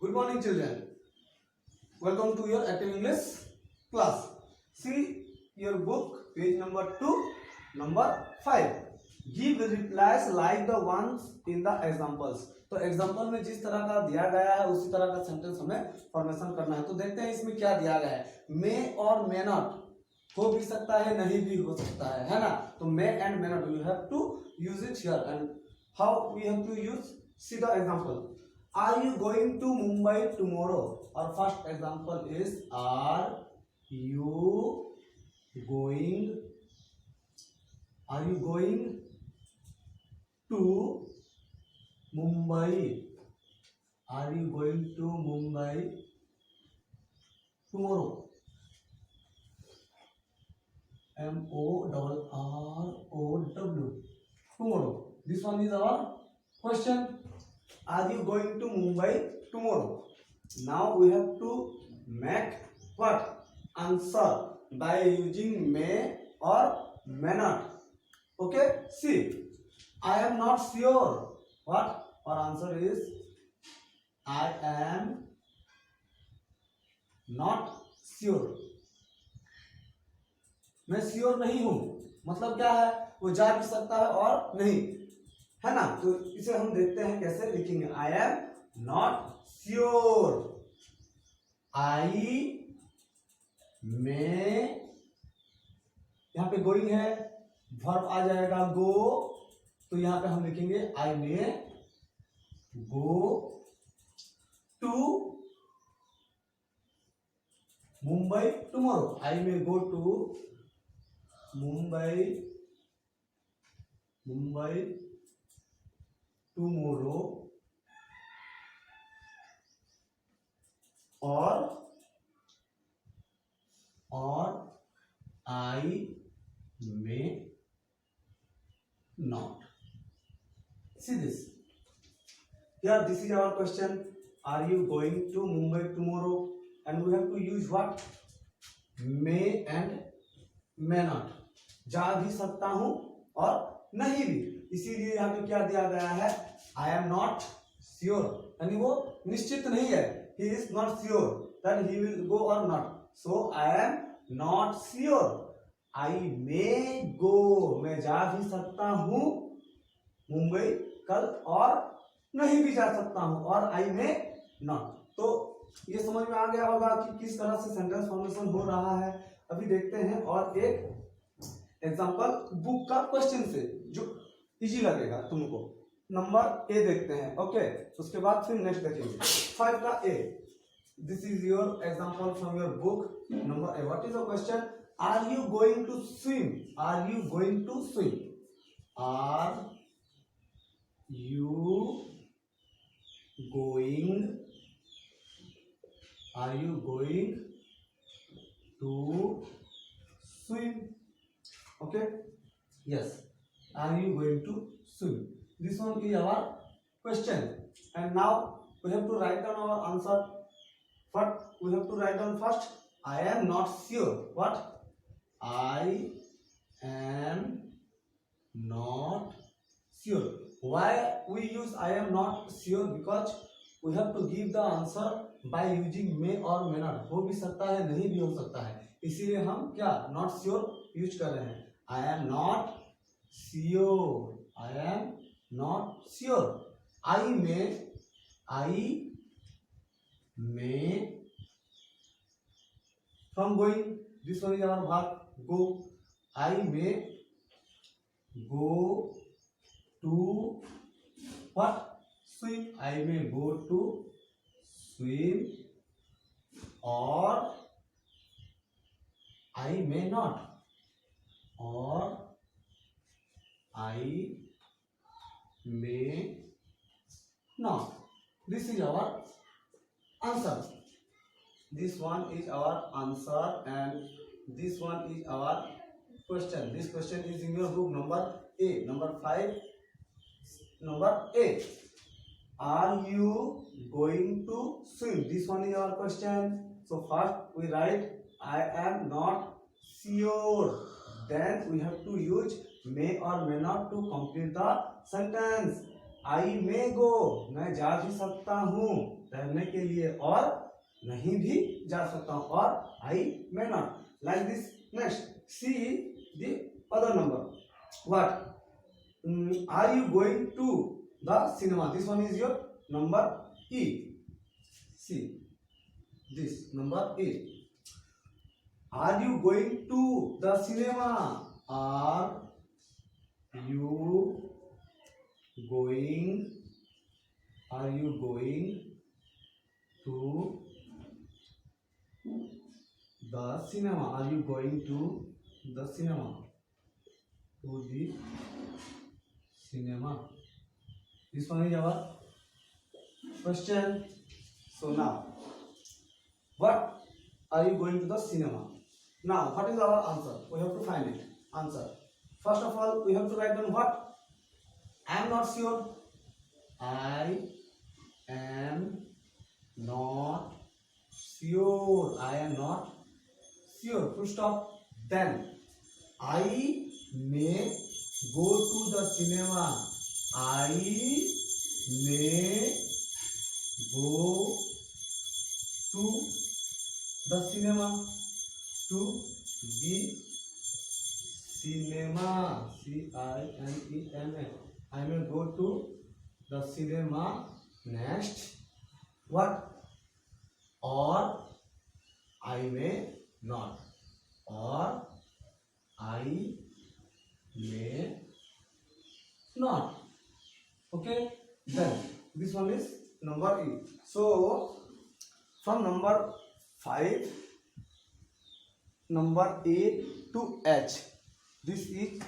Good morning, children. Welcome to your active English class. See your book, page number 2, number 5. Give replies like the ones in the examples. तो example में जिस तरह का दिया गया है उसी तरह का सेंटेंस हमें फॉर्मेशन करना है. तो देखते हैं इसमें क्या दिया गया है. मे और मे नॉट हो भी सकता है, नहीं भी हो सकता है ना. तो may and may not, you have to use it here. And how we have to use, see the example. Are you going to Mumbai tomorrow? Our first example is, are you going to Mumbai? Are you going to Mumbai tomorrow? M-O-R-R-O-W. Tomorrow. This one is our question. Are you going to Mumbai tomorrow? Now we have to make what? Answer by using may or may not. Okay? See, I am not sure. What? Our answer is, I am not sure. मैं sure नहीं हूं. मतलब क्या है? वो जा भी सकता है और नहीं, है ना. तो इसे हम देखते हैं कैसे लिखेंगे. I am not sure. I में यहां पे गोइंग है, वर्ब आ जाएगा गो. तो यहां पे हम लिखेंगे आई में गो टू मुंबई टुमारो. आई में गो टू मुंबई टुमारो. और आई में not. See this. Here this is our question. Are you going to Mumbai tomorrow? And we have to use what? May and may not. जा भी सकता हूं और नहीं भी. इसीलिए यहाँ पे क्या दिया गया है? I am not sure. यानी वो निश्चित नहीं है. He is not sure that he will go or not. So I am not sure. I may go. मैं जा भी सकता हूँ मुंबई कल और नहीं भी जा सकता हूँ. और I may not. तो ये समझ में आ गया होगा कि किस तरह से सेंटेंस फॉर्मेशन हो रहा है. अभी देखते हैं और एक एग्जांपल बुक का क्वेश्चन से जो इजी लगेगा तुमको. नंबर ए देखते हैं. ओके, उसके बाद फिर नेक्स्ट देखेंगे. 5 का A. This is your example from your book. Number A. What is the question? Are you going to swim? Are you going to swim? Are you going to swim? Okay, yes. Are you going to swim? This one is our question. And now we have to write down our answer. What we have to write down first? I am not sure. What? I am not sure. Why we use I am not sure? Because we have to give the answer by using may or may not. हो भी सकता है, नहीं भी हो सकता है. इसीलिए हम क्या not sure यूज कर रहे हैं. I am not sure. I am not sure. I may from going. This one is our verb go. I may go to what? Swim. I may go to swim. Or I may not. Or I may not. This is our answer. This one is our answer and this one is our question. This question is in your book number A. Number 5. Number A. Are you going to swim? This one is our question. So first we write I am not sure. Then we have to use may or may not to complete the sentence. I may go. मैं जा भी सकता हूँ. ठहरने के लिए, और नहीं भी जा सकता हूँ, और I may not, like this. Next see the other number. What are you going to the cinema? This one is your number E. See this number A. Are you going to the cinema? Are you going? Are you going to the cinema? Are you going to the cinema? To the cinema. This one is our question. So now, what are you going to the cinema? Now, what is our answer? We have to find it. Answer. First of all, we have to write down what? I am not sure. I am not sure. I am not sure. Full stop. Then, I may go to the cinema. I may go to the cinema. To the cinema. C-I-N-E-M-A. I may go to the cinema. Next, what? Or I may not. Or I may not. Okay. Then this one is number E. So from number 5, number A to H, this is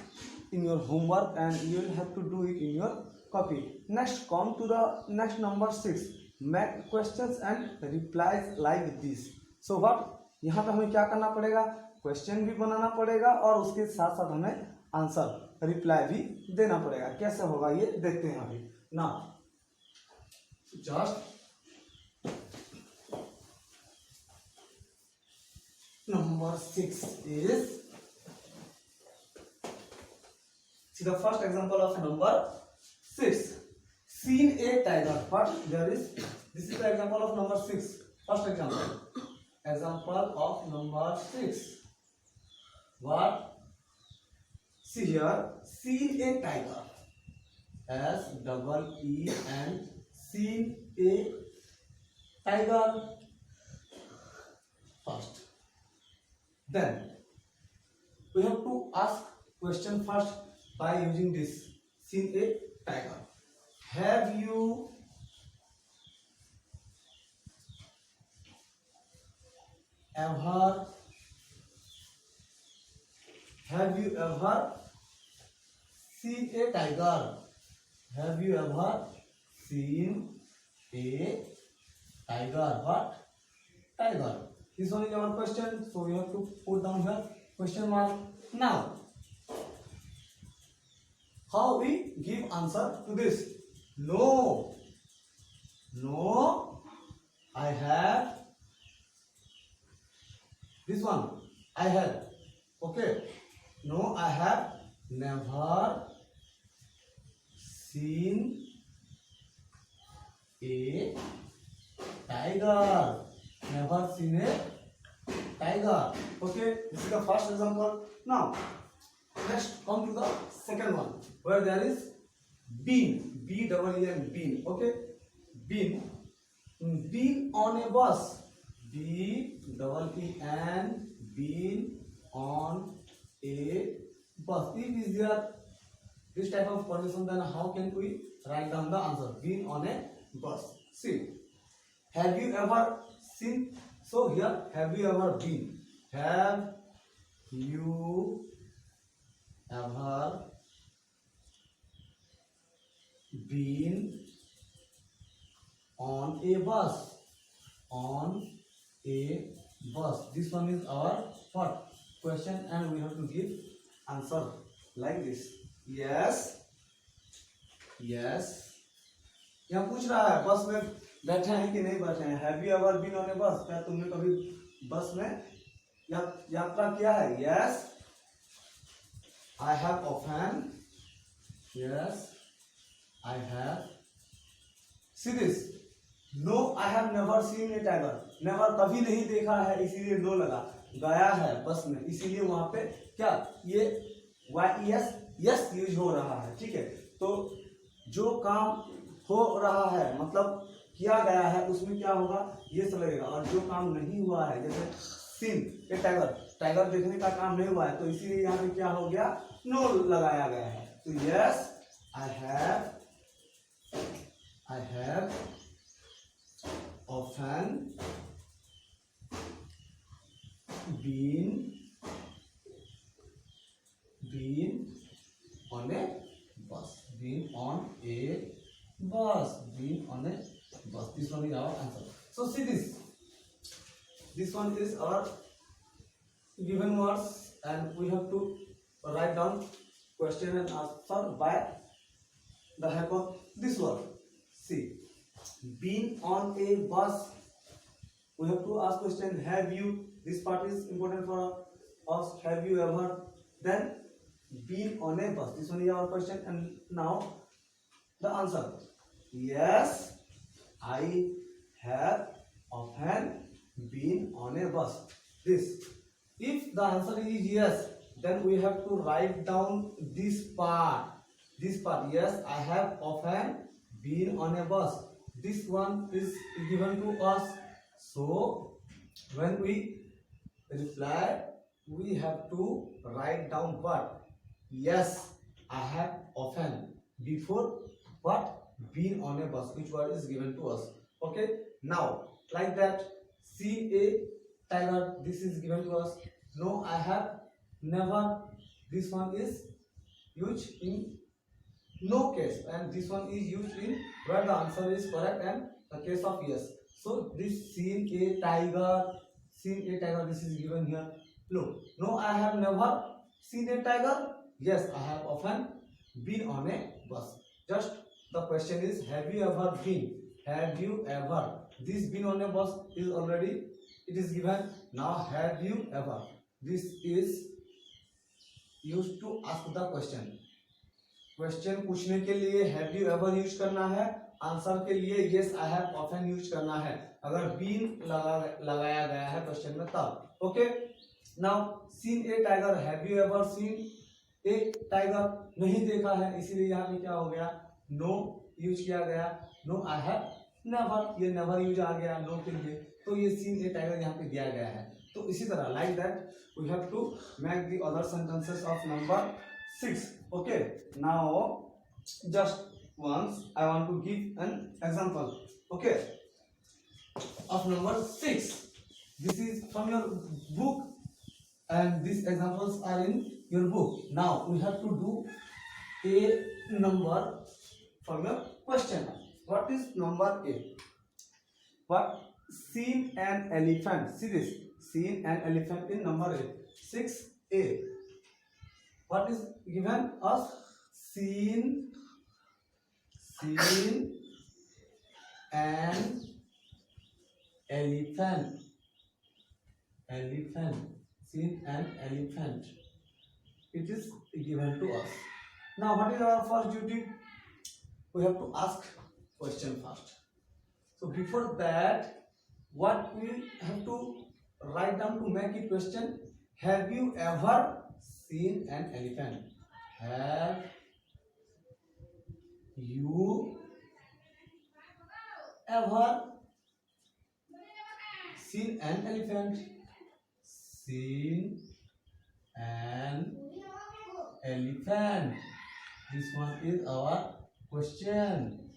in your homework and you will have to do it in your copy. Next, come to the next number 6. Make questions and replies like this. So what? यहाँ पे हमें क्या करना पड़ेगा? Question भी बनाना पड़ेगा और उसके साथ साथ हमें आंसर रिप्लाई भी देना पड़ेगा. कैसे होगा ये देखते हैं अभी. Now, just number 6 is, see the first example of number 6. Seen a tiger. What there is? This is the example of number 6. First example. Example of number 6. What? See here. Seen a tiger. S-E-E-N. Seen a tiger. First. Then we have to ask question first by using this. Seen a tiger. Have you ever seen a tiger? Have you ever seen a tiger? What? Tiger. This one is our question, so we have to put down here question mark. Now, how we give answer to this? No, I have. This one, I have. Okay. No, I have never seen a tiger. Never seen a tiger. Okay, this is the first example. Now, next come to the second one, where there is bean. B-E-E-N, bean. Okay, bean. Bean on a bus. B-E-E-N, bean on a bus. If is there this type of condition, then how can we write down the answer? Bean on a bus. See, have you ever seen? So here, have you ever been? Have you ever been on a bus? On a bus. This one is our what? Question, and we have to give answer like this. Yes. Yes. यहाँ पूछ रहा है बस में बैठे हैं कि नहीं बैठे हैं. Have you ever been on a bus? क्या तुमने कभी बस में यात्रा किया है? Yes, I have often. Yes, I have. See this. No I have never seen a tiger, never कभी नहीं देखा है इसीलिए नो लगा, गया है बस में इसीलिए वहां पे क्या ये वाई एस यस यूज हो रहा है, ठीक है। तो जो काम हो रहा है मतलब किया गया है उसमें क्या होगा ये सब लगेगा, और जो काम नहीं हुआ है जैसे सीन ए टाइगर, टाइगर देखने का काम नहीं हुआ है तो इसीलिए यहाँ पे क्या हो गया नो लगाया गया है। तो yes I have often been on a bus, been on a bus, been on a bus. This one is our answer. So see this one is our given words and we have to write down question and answer by the help of this word. See, been on a bus, we have to ask question have you, this part is important for us, have you ever, then been on a bus, this one is our question and now the answer. Yes, I have often been on a bus. This, if the answer is yes, then we have to write down this part, yes I have often been on a bus, this one is given to us, so when we reply we have to write down what, yes I have often, before what, been on a bus, which word is given to us. Okay, now like that, see a tiger, this is given to us, no I have never, this one is used in no case and this one is used in where the answer is correct and the case of yes. So this seen a tiger, this is given here. Look, no I have never seen a tiger, yes I have often been on a bus. Just the question is have you ever been, have you ever, this been on a bus is already it is given, now have you ever, this is used to ask the question, question पूछने के लिए have you ever use करना है, answer के लिए yes I have often use करना है, अगर बीन लगाया गया है क्वेश्चन में तब। Okay, now seen a tiger, have you ever seen a tiger, नहीं देखा है इसीलिए यहाँ पे क्या हो गया नो यूज किया गया, नो आई हैव नेवर, ये नेवर यूज आ गया नो के लिए, तो ये सीन ए टाइगर यहाँ पे दिया गया है। तो इसी तरह like that we have to make the other sentences of number 6. Okay, now just once I want to give an example, okay, of number 6. This is from your book and these examples are in your book. Now we have to do a number from your question. What is number A? What? Seen an elephant. See this, seen an elephant in number A. 6A. What is given us? Seen an elephant. Seen an elephant. It is given to us. Now what is our first duty? We have to ask question first. So before that, what we have to write down to make it question? Have you ever seen an elephant? Have you ever seen an elephant? Seen an elephant. This one is our question.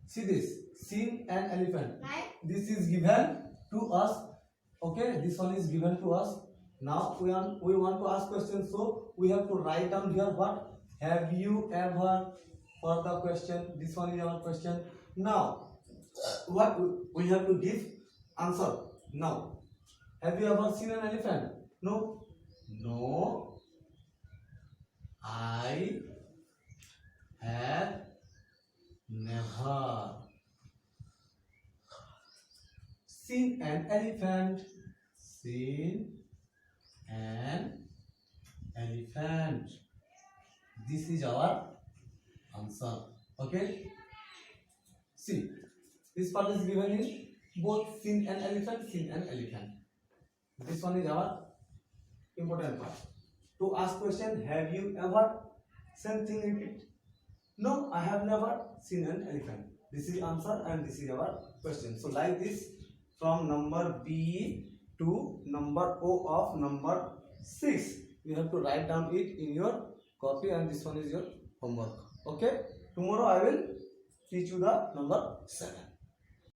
See this, seen an elephant. This is given to us. Okay, this one is given to us. Now we want to ask questions, so we have to write down here what? Have you ever, for the question. This one is our question. Now what we have to give answer. Now have you ever seen an elephant? No. No, I have never seen an elephant. Seen an elephant. This is our answer. Okay, see, This part is given in both seen an elephant, seen an elephant. This one is our important part. To ask question, have you ever same thing repeat? No, I have never seen an elephant. This is answer and this is our question. So like this, from number B to number O of number 6, you have to write down it in your copy, and this one is your homework. Okay, tomorrow I will teach you the number 7.